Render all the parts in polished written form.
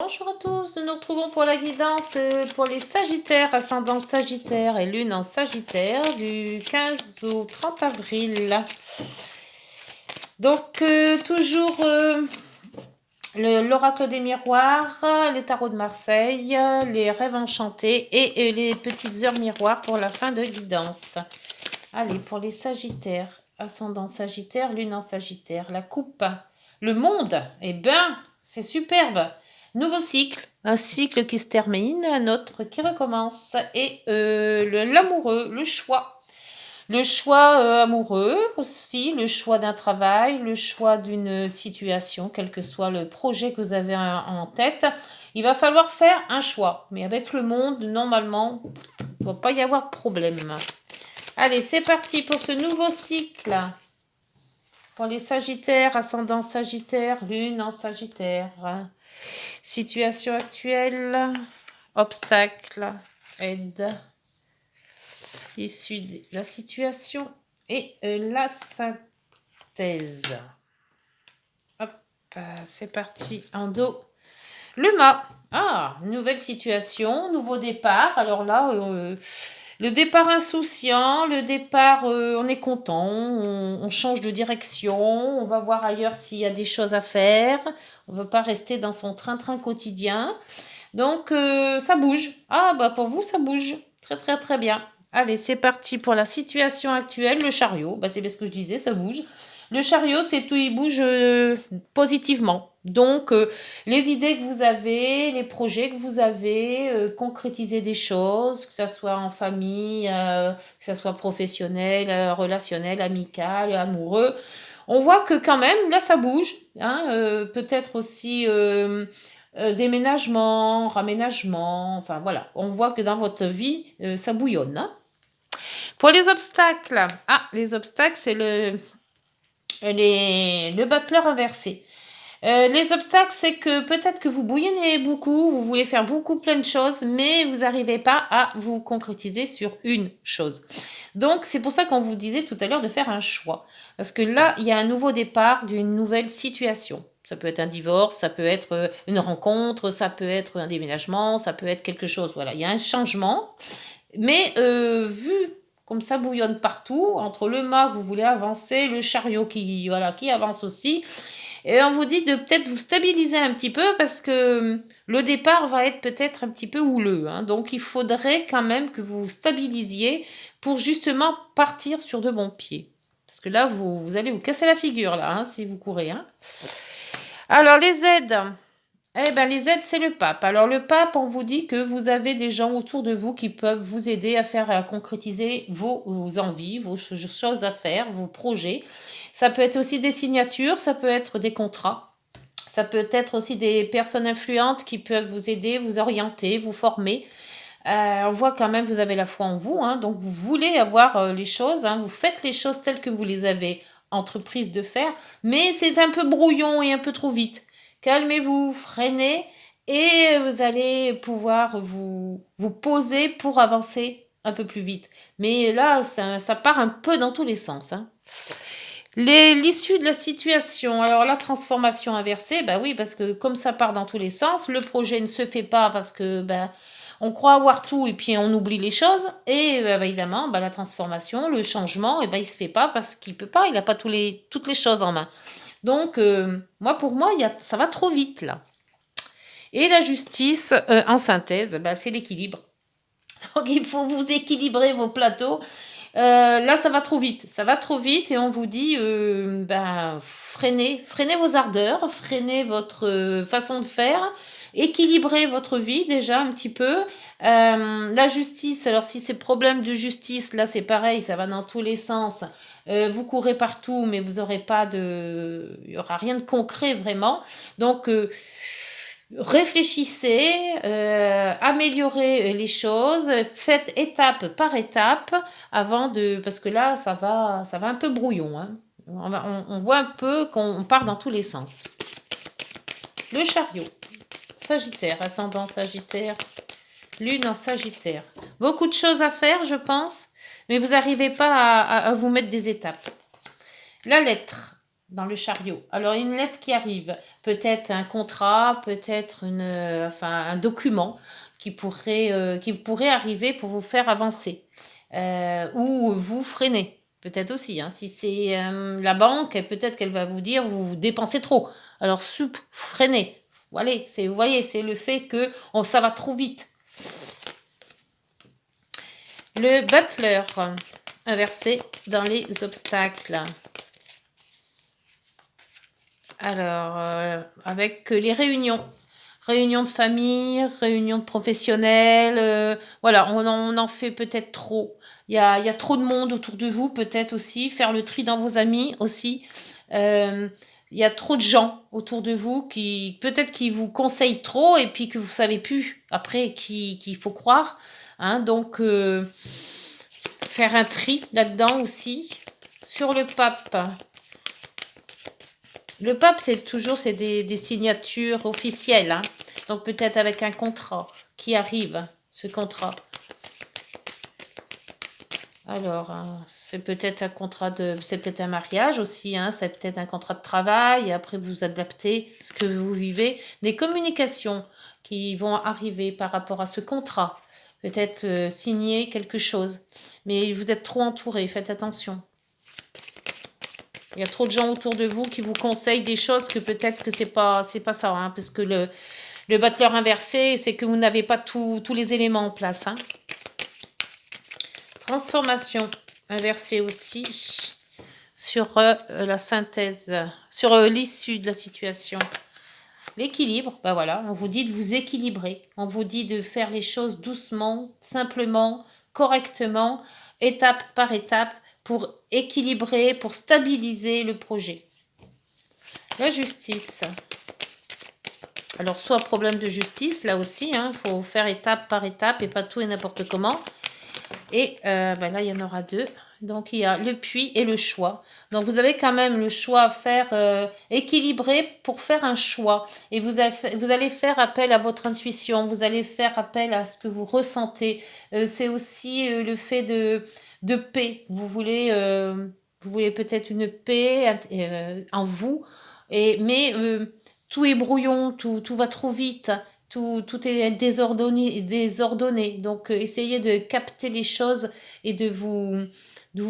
Bonjour à tous, nous nous retrouvons pour la guidance pour les Sagittaires, ascendant Sagittaire et Lune en Sagittaire du 15 au 30 avril. Donc toujours l'oracle des miroirs, le tarot de Marseille, les rêves enchantés et les petites heures miroirs pour la fin de guidance. Allez, pour les Sagittaires, ascendant Sagittaire, Lune en Sagittaire, la coupe, le monde, eh ben, c'est superbe. Nouveau cycle, un cycle qui se termine, un autre qui recommence. Et l'amoureux, le choix. Le choix amoureux aussi, le choix d'un travail, le choix d'une situation, quel que soit le projet que vous avez en tête. Il va falloir faire un choix. Mais avec le monde, normalement, il ne va pas y avoir de problème. Allez, c'est parti pour ce nouveau cycle. Pour les Sagittaires, ascendant Sagittaire, Lune en Sagittaire. Situation actuelle, obstacle, aide, issue de la situation et la synthèse. Hop, c'est parti en dos. Le mât. Ah, nouvelle situation, nouveau départ. Alors là, le départ insouciant, le départ, on est content, on change de direction, on va voir ailleurs s'il y a des choses à faire, on ne veut pas rester dans son train-train quotidien. Donc, ça bouge. Ah, bah pour vous, ça bouge. Très, très, très bien. Allez, c'est parti pour la situation actuelle. Le chariot, bah, c'est bien ce que je disais, ça bouge. Le chariot, c'est tout, il bouge positivement. Donc, les idées que vous avez, les projets que vous avez, concrétiser des choses, que ce soit en famille, que ce soit professionnel, relationnel, amical, amoureux. On voit que quand même, là, ça bouge. Hein, peut-être aussi déménagement, raménagement. Enfin, voilà. On voit que dans votre vie, ça bouillonne. Hein. Pour les obstacles. Ah, les obstacles, c'est le battleur inversé. Les obstacles, c'est que peut-être que vous bouillonnez beaucoup, vous voulez faire plein de choses, mais vous n'arrivez pas à vous concrétiser sur une chose. Donc, c'est pour ça qu'on vous disait tout à l'heure de faire un choix. Parce que là, il y a un nouveau départ d'une nouvelle situation. Ça peut être un divorce, ça peut être une rencontre, ça peut être un déménagement, ça peut être quelque chose. Voilà, il y a un changement. Mais vu comme ça bouillonne partout, entre le mât que vous voulez avancer, le chariot qui avance aussi, et on vous dit de peut-être vous stabiliser un petit peu parce que le départ va être peut-être un petit peu houleux. Hein. Donc il faudrait quand même que vous vous stabilisiez pour justement partir sur de bons pieds. Parce que là, vous allez vous casser la figure là, hein, si vous courez. Hein. Alors les aides. Eh bien, les aides, c'est le pape. Alors, le pape, on vous dit que vous avez des gens autour de vous qui peuvent vous aider à concrétiser vos envies, vos choses à faire, vos projets. Ça peut être aussi des signatures, ça peut être des contrats. Ça peut être aussi des personnes influentes qui peuvent vous aider, vous orienter, vous former. On voit quand même, vous avez la foi en vous, hein, donc vous voulez avoir les choses, hein, vous faites les choses telles que vous les avez entreprises de faire, mais c'est un peu brouillon et un peu trop vite. Calmez-vous, freinez et vous allez pouvoir vous poser pour avancer un peu plus vite. Mais là, ça part un peu dans tous les sens. Hein. L'issue de la situation, alors la transformation inversée, bah oui, parce que comme ça part dans tous les sens, le projet ne se fait pas parce que on croit avoir tout et puis on oublie les choses. Et évidemment, la transformation, le changement, il ne se fait pas parce qu'il peut pas, il n'a pas toutes les choses en main. Donc, pour moi, ça va trop vite, là. Et la justice, en synthèse, c'est l'équilibre. Donc, il faut vous équilibrer vos plateaux. Là, ça va trop vite. Ça va trop vite et on vous dit, freinez vos ardeurs, freinez votre façon de faire, équilibrez votre vie déjà un petit peu. La justice, alors si c'est problème de justice, là, c'est pareil, ça va dans tous les sens. Vous courez partout, mais vous aurez il y aura rien de concret vraiment. Donc, réfléchissez, améliorez les choses, faites étape par étape parce que là, ça va un peu brouillon. Hein. On voit un peu qu'on part dans tous les sens. Le chariot, Sagittaire, ascendant Sagittaire, Lune en Sagittaire. Beaucoup de choses à faire, je pense, mais vous n'arrivez pas à vous mettre des étapes. La lettre. dans le chariot. Alors, une lettre qui arrive, peut-être un contrat, peut-être enfin, un document qui pourrait arriver pour vous faire avancer ou vous freiner. Peut-être aussi, hein. Si c'est la banque, peut-être qu'elle va vous dire vous dépensez trop. Alors, freinez. Voilà, vous voyez, c'est le fait que ça va trop vite. Le battleur inversé dans les obstacles. Alors, avec les réunions. Réunions de famille, réunions de professionnels. Voilà, on en fait peut-être trop. Il y a trop de monde autour de vous, peut-être aussi. Faire le tri dans vos amis aussi. Il y a trop de gens autour de vous qui peut-être qui vous conseillent trop et puis que vous savez plus après qu'il faut croire. Hein, donc, faire un tri là-dedans aussi. Sur le pape. Le pape, c'est des signatures officielles. Hein. Donc peut-être avec un contrat qui arrive, ce contrat. Alors, c'est peut-être c'est peut-être un mariage aussi, hein, c'est peut-être un contrat de travail, et après vous adaptez ce que vous vivez. Des communications qui vont arriver par rapport à ce contrat. Peut-être signer quelque chose. Mais vous êtes trop entouré, faites attention. Il y a trop de gens autour de vous qui vous conseillent des choses que peut-être que c'est pas ça, hein, parce que le battleur inversé, c'est que vous n'avez pas tous les éléments en place. Hein. Transformation inversée aussi sur la synthèse, sur l'issue de la situation. L'équilibre, ben voilà, on vous dit de vous équilibrer, on vous dit de faire les choses doucement, simplement, correctement, étape par étape, pour équilibrer, pour stabiliser le projet. La justice. Alors, soit problème de justice, là aussi, il faut faire étape par étape et pas tout et n'importe comment. Et ben là, il y en aura deux. Donc, il y a le puis et le choix. Donc, vous avez quand même le choix à faire équilibré pour faire un choix. Et vous allez faire appel à votre intuition. Vous allez faire appel à ce que vous ressentez. C'est aussi le fait de paix. Vous voulez peut-être une paix en vous. Mais tout est brouillon, tout va trop vite. Tout est désordonné. Donc, essayez de capter les choses et de vous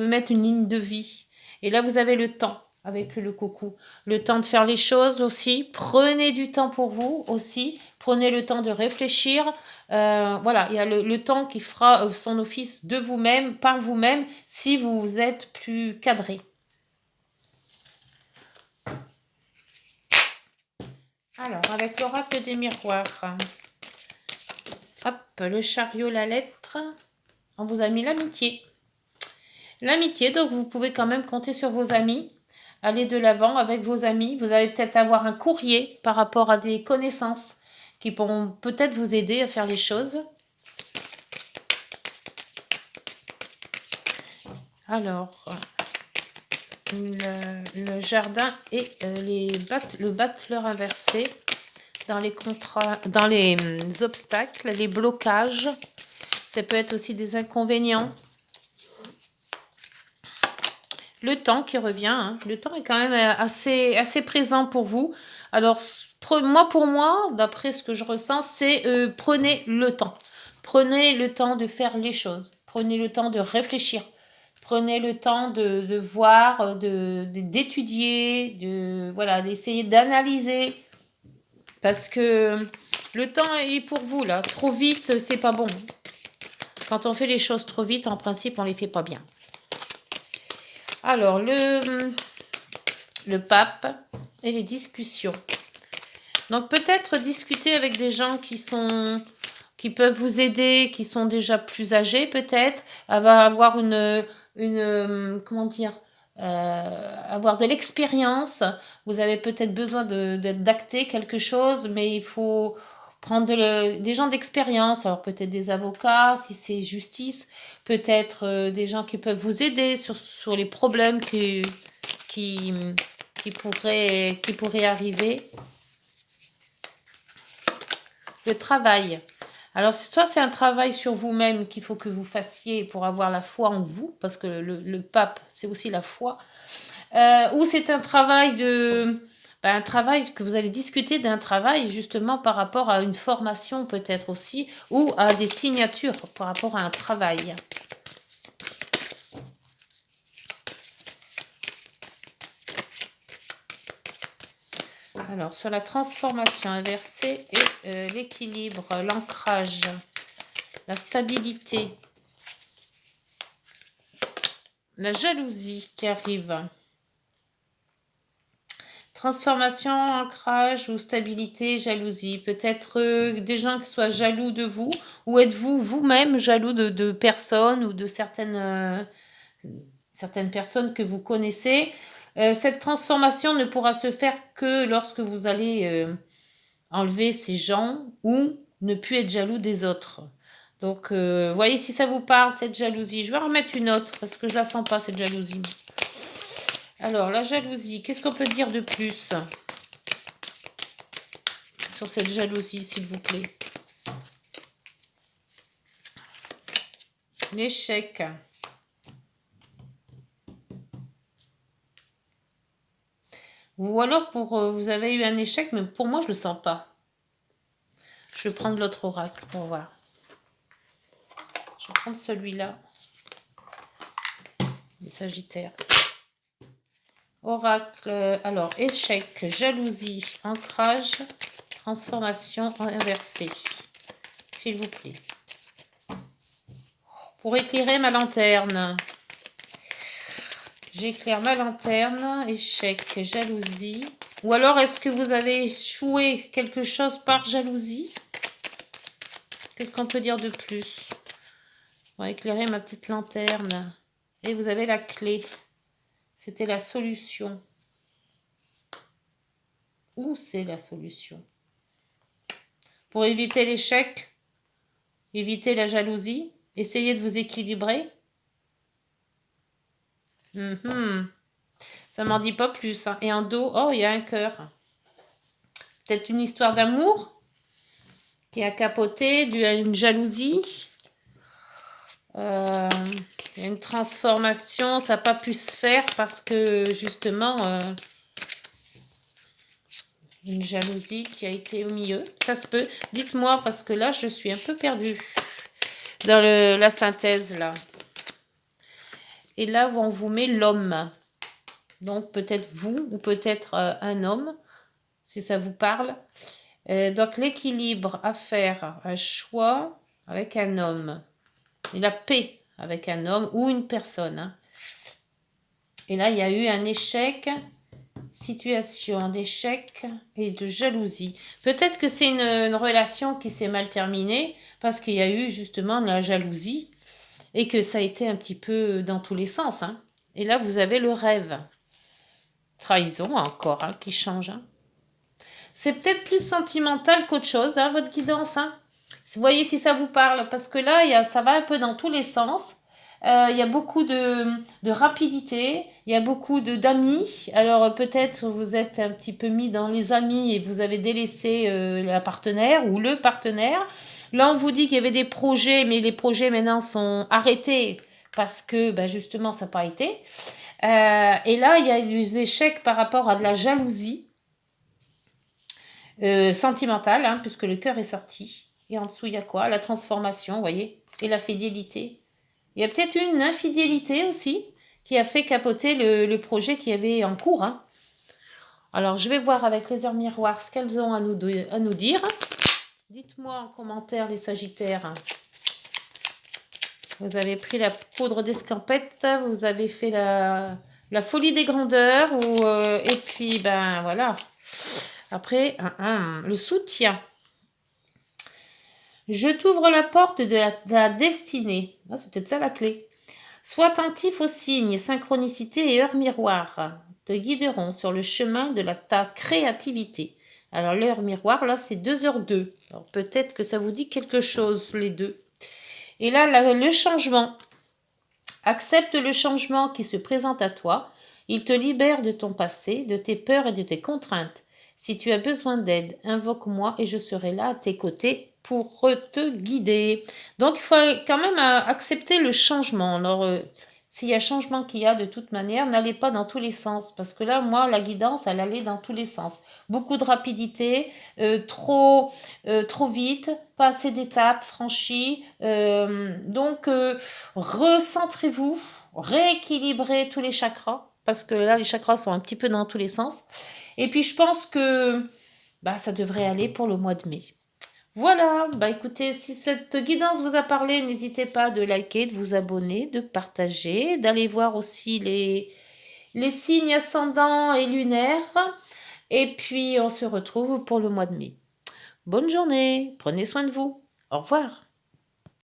mettre une ligne de vie. Et là, vous avez le temps avec le coucou. Le temps de faire les choses aussi. Prenez du temps pour vous aussi. Prenez le temps de réfléchir. Voilà, il y a le temps qui fera son office de vous-même, par vous-même, si vous êtes plus cadré. Alors, avec l'oracle des miroirs. Hop, le chariot, la lettre. On vous a mis l'amitié. L'amitié, donc vous pouvez quand même compter sur vos amis. Aller de l'avant avec vos amis. Vous allez peut-être avoir un courrier par rapport à des connaissances qui pourront peut-être vous aider à faire les choses. Alors, le jardin et le battleur inversé dans les obstacles, les blocages. Ça peut être aussi des inconvénients. Le temps qui revient, hein. Le temps est quand même assez présent pour vous. Alors, pour moi, d'après ce que je ressens, c'est prenez le temps. Prenez le temps de faire les choses. Prenez le temps de réfléchir. Prenez le temps de voir, d'étudier, d'essayer d'analyser. Parce que le temps est pour vous, là. Trop vite, c'est pas bon. Quand on fait les choses trop vite, en principe, on les fait pas bien. Alors, le pape et les discussions. Donc, peut-être discuter avec des gens qui peuvent vous aider, qui sont déjà plus âgés, peut-être, avoir comment dire, avoir de l'expérience. Vous avez peut-être besoin d'acter quelque chose, mais il faut prendre des gens d'expérience. Alors, peut-être des avocats, si c'est justice, peut-être des gens qui peuvent vous aider sur les problèmes qui pourraient arriver. Le travail. Alors, soit c'est un travail sur vous-même qu'il faut que vous fassiez pour avoir la foi en vous, parce que le pape, c'est aussi la foi. Ou c'est un travail un travail que vous allez discuter d'un travail justement par rapport à une formation peut-être aussi, ou à des signatures par rapport à un travail. Alors, sur la transformation inversée et l'équilibre, l'ancrage, la stabilité, la jalousie qui arrive. Transformation, ancrage ou stabilité, jalousie. Peut-être des gens qui soient jaloux de vous, ou êtes-vous vous-même jaloux de personnes ou de certaines personnes que vous connaissez. Cette transformation ne pourra se faire que lorsque vous allez enlever ces gens ou ne plus être jaloux des autres. Donc, voyez si ça vous parle, cette jalousie. Je vais en remettre une autre parce que je la sens pas, cette jalousie. Alors, la jalousie, qu'est-ce qu'on peut dire de plus sur cette jalousie, s'il vous plaît? L'échec. Ou alors, vous avez eu un échec, mais pour moi, je ne le sens pas. Je vais prendre l'autre oracle pour voir. Je vais prendre celui-là. Les Sagittaires. Oracle, alors, échec, jalousie, ancrage, transformation inversée. S'il vous plaît. Pour éclairer ma lanterne. J'éclaire ma lanterne, échec, jalousie. Ou alors, est-ce que vous avez échoué quelque chose par jalousie? Qu'est-ce qu'on peut dire de plus? On va éclairer ma petite lanterne. Et vous avez la clé. C'était la solution. Où c'est la solution? Pour éviter l'échec, éviter la jalousie, essayez de vous équilibrer. Ça m'en dit pas plus. Hein. Et en dos, oh, il y a un cœur. Peut-être une histoire d'amour qui a capoté, dû à une jalousie. Il y a une transformation, ça n'a pas pu se faire parce que justement, une jalousie qui a été au milieu. Ça se peut. Dites-moi parce que là, je suis un peu perdue dans la synthèse là. Et là, on vous met l'homme. Donc peut-être vous ou peut-être un homme, si ça vous parle. Donc l'équilibre à faire, un choix avec un homme. Et la paix avec un homme ou une personne. Hein. Et là, il y a eu un échec, situation d'échec et de jalousie. Peut-être que c'est une relation qui s'est mal terminée parce qu'il y a eu justement de la jalousie et que ça a été un petit peu dans tous les sens. Hein. Et là, vous avez le rêve. Trahison encore hein, qui change. Hein. C'est peut-être plus sentimental qu'autre chose, hein, votre guidance. Hein. Vous voyez si ça vous parle, parce que là, ça va un peu dans tous les sens. Il y a beaucoup de rapidité, il y a beaucoup d'amis. Alors peut-être vous êtes un petit peu mis dans les amis et vous avez délaissé la partenaire ou le partenaire. Là, on vous dit qu'il y avait des projets, mais les projets maintenant sont arrêtés parce que justement, ça n'a pas été. Et là, il y a des échecs par rapport à de la jalousie sentimentale, hein, puisque le cœur est sorti. Et en dessous, il y a quoi? La transformation, vous voyez? Et la fidélité. Il y a peut-être une infidélité aussi qui a fait capoter le projet qu'il y avait en cours. Hein. Alors, je vais voir avec les heures miroirs ce qu'elles ont à nous dire. Dites-moi en commentaire, les Sagittaires. Vous avez pris la poudre d'escampette, vous avez fait la folie des grandeurs, et puis, voilà. Après, le soutien. Je t'ouvre la porte de la destinée. Ah, c'est peut-être ça la clé. Sois attentif aux signes, synchronicité et heures miroir te guideront sur le chemin de ta créativité. Alors l'heure miroir, là, c'est 2h02. Alors peut-être que ça vous dit quelque chose, les deux. Et là, le changement. Accepte le changement qui se présente à toi. Il te libère de ton passé, de tes peurs et de tes contraintes. Si tu as besoin d'aide, invoque-moi et je serai là à tes côtés pour te guider. Donc, il faut quand même accepter le changement. Alors, s'il y a changement qu'il y a de toute manière, n'allez pas dans tous les sens. Parce que là, moi, la guidance, elle allait dans tous les sens. Beaucoup de rapidité, trop vite, pas assez d'étapes franchies. Recentrez-vous, rééquilibrez tous les chakras. Parce que là, les chakras sont un petit peu dans tous les sens. Et puis, je pense que ça devrait aller pour le mois de mai. Voilà, écoutez, si cette guidance vous a parlé, n'hésitez pas de liker, de vous abonner, de partager, d'aller voir aussi les signes ascendants et lunaires. Et puis, on se retrouve pour le mois de mai. Bonne journée, prenez soin de vous. Au revoir.